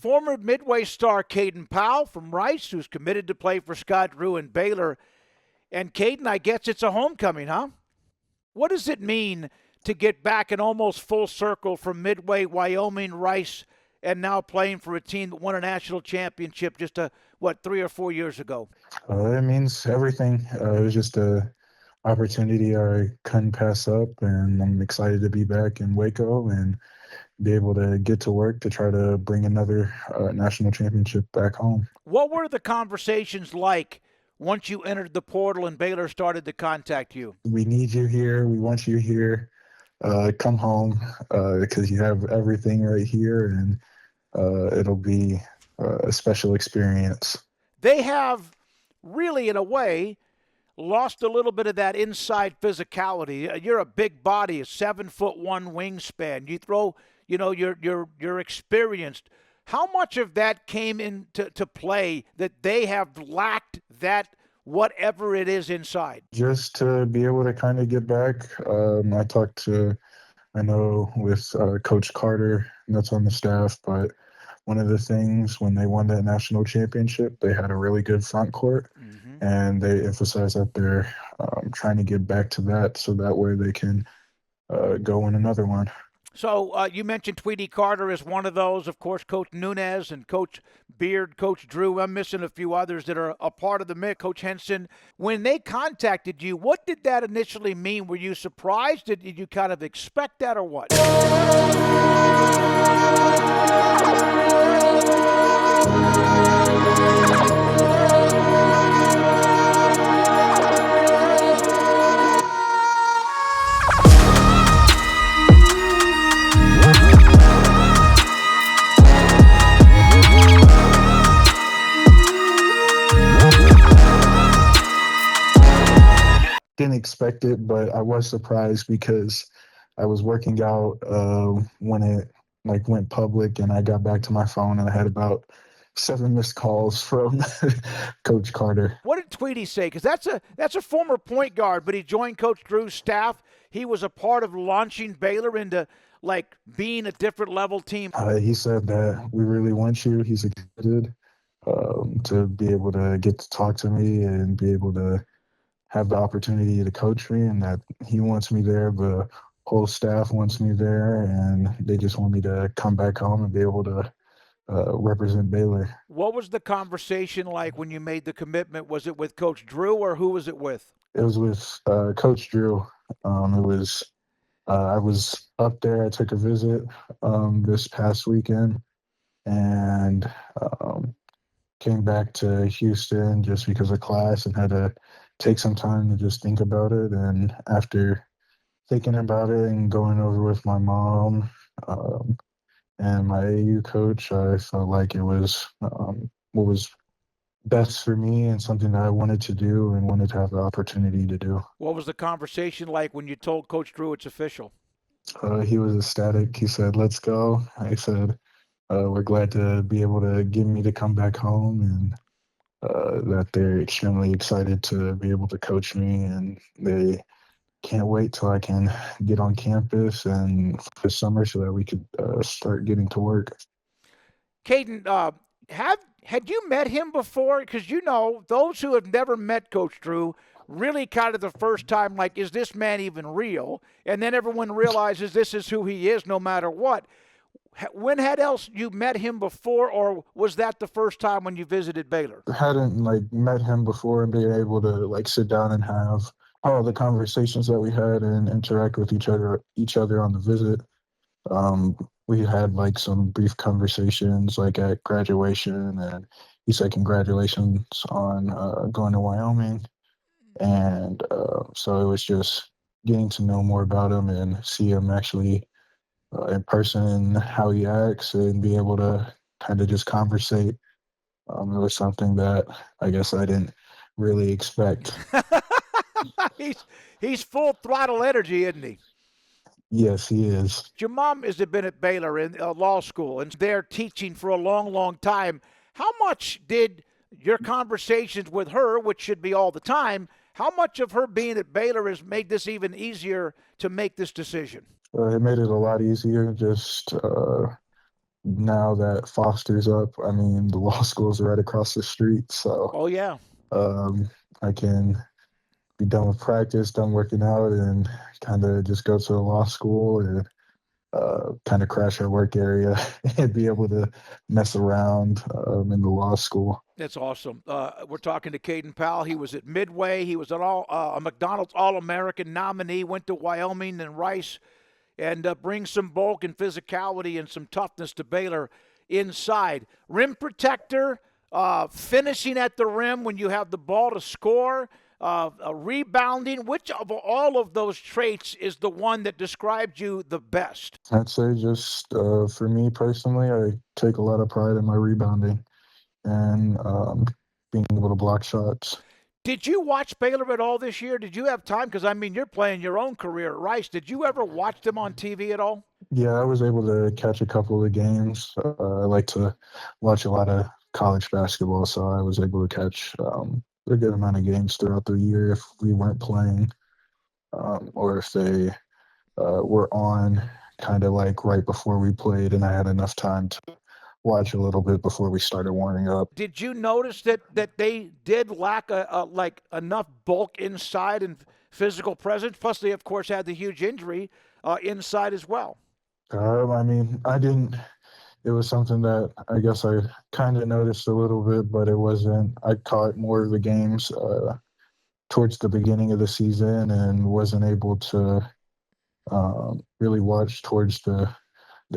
Former Midway star Caden Powell from Rice, who's committed to play for Scott Drew and Baylor. And Caden, I guess it's a homecoming, huh? What does it mean to get back in almost full circle from Midway, Wyoming, Rice, and now playing for a team that won a national championship just, 3 or 4 years ago? It means everything. It was just a opportunity I couldn't pass up, and I'm excited to be back in Waco and be able to get to work to try to bring another national championship back home. What were the conversations like once you entered the portal and Baylor started to contact you? We need you here. We want you here. Come home because you have everything right here, and it'll be a special experience. They have really, in a way, lost a little bit of that inside physicality. You're a big body, a 7'1" wingspan. You throw, you're experienced. How much of that came into play that they have lacked that whatever it is inside? Just to be able to kind of get back. I know with Coach Carter, that's on the staff, but one of the things when they won that national championship, they had a really good front court, and they emphasized that they're trying to get back to that so that way they can go win another one. So you mentioned Tweety Carter as one of those. Of course, Coach Nunez and Coach Beard, Coach Drew. I'm missing a few others that are a part of the mix. Coach Henson. When they contacted you, what did that initially mean? Were you surprised? Did you kind of expect that or what? Didn't expect it, but I was surprised because I was working out when it went public, and I got back to my phone and I had about 7 missed calls from Coach Carter. What did Tweety say? Because that's a former point guard, but he joined Coach Drew's staff. He was a part of launching Baylor into being a different level team. He said that we really want you. He's excited to be able to get to talk to me and be able to have the opportunity to coach me, and that he wants me there. The whole staff wants me there, and they just want me to come back home and be able to represent Baylor. What was the conversation like when you made the commitment? Was it with Coach Drew or who was it with? It was with Coach Drew. I was up there. I took a visit this past weekend, and came back to Houston just because of class and had to take some time to just think about it. And after thinking about it and going over with my mom and my AU coach, I felt like it was what was best for me and something that I wanted to do and wanted to have the opportunity to do. What was the conversation like when you told Coach Drew it's official? He was ecstatic. He said, "Let's go." I said, "We're glad to be able to get me to come back home," and that they're extremely excited to be able to coach me, and they can't wait till I can get on campus and this summer so that we could start getting to work. Caden, had you met him before? Because those who have never met Coach Drew really kind of the first time, is this man even real? And then everyone realizes this is who he is no matter what. When had else you met him before, or was that the first time when you visited Baylor? I hadn't met him before and being able to sit down and have all the conversations that we had and interact with each other on the visit. We had some brief conversations at graduation, and he said congratulations on going to Wyoming. And so it was just getting to know more about him and see him actually in person and how he acts and be able to kind of just conversate. It was something that I guess I didn't really expect. He's full throttle energy, isn't he? Yes, he is. Your mom has been at Baylor in law school and they're teaching for a long, long time. How much did your conversations with her, which should be all the time, how much of her being at Baylor has made this even easier to make this decision? It made it a lot easier. Just now that Foster's up, I mean, the law school's right across the street, so Oh yeah, um, I can be done with practice, done working out, and kind of just go to the law school and kind of crash our work area and be able to mess around in the law school. that's awesome. We're talking to Caden Powell. He was at Midway. He was a McDonald's All-American nominee. Went to Wyoming and Rice, and brings some bulk and physicality and some toughness to Baylor inside. Rim protector, finishing at the rim when you have the ball to score, rebounding. Which of all of those traits is the one that describes you the best? I'd say just for me personally, I take a lot of pride in my rebounding and being able to block shots. Did you watch Baylor at all this year? Did you have time? Because, I mean, you're playing your own career at Rice. Did you ever watch them on TV at all? Yeah, I was able to catch a couple of the games. I like to watch a lot of college basketball, so I was able to catch a good amount of games throughout the year if we weren't playing, or if they were on kind of like right before we played, and I had enough time to watch a little bit before we started warming up. Did you notice that they did lack like enough bulk inside and physical presence? Plus, they, of course, had the huge injury inside as well. I mean, I didn't. It was something that I guess I kind of noticed a little bit, but it wasn't. I caught more of the games towards the beginning of the season and wasn't able to really watch towards the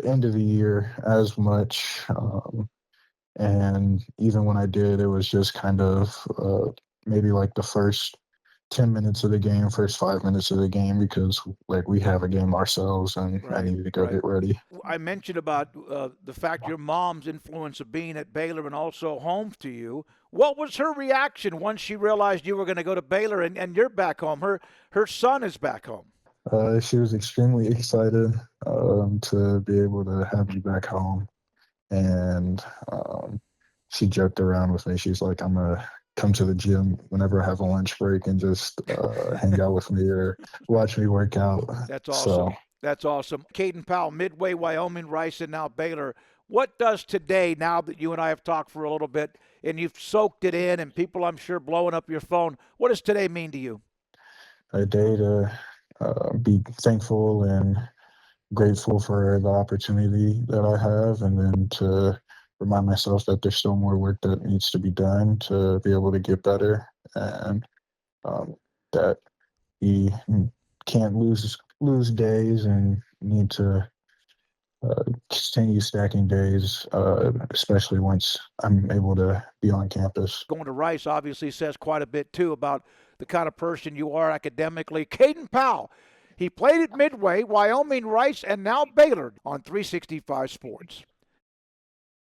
end of the year as much. And even when I did, it was just kind of maybe like the first 10 minutes of the game, first 5 minutes of the game, because like we have a game ourselves and I Right, needed to go right. get ready. I mentioned about the fact your mom's influence of being at Baylor and also home to you. What was her reaction once she realized you were going to go to Baylor and you're back home? Her son is back home. She was extremely excited to be able to have me back home. And she joked around with me. She's like, I'm going to come to the gym whenever I have a lunch break and just hang out with me or watch me work out. That's So awesome. That's awesome. Caden Powell, Midway, Wyoming, Rice, and now Baylor. What does today, now that you and I have talked for a little bit and you've soaked it in and people, I'm sure, blowing up your phone, what does today mean to you? a day to be thankful and grateful for the opportunity that I have, and then to remind myself that there's still more work that needs to be done to be able to get better, and that we can't lose days and need to continue stacking days, especially once I'm able to be on campus. Going to Rice obviously says quite a bit, too, about the kind of person you are academically. Caden Powell, he played at Midway, Wyoming, Rice, and now Baylor on 365 Sports.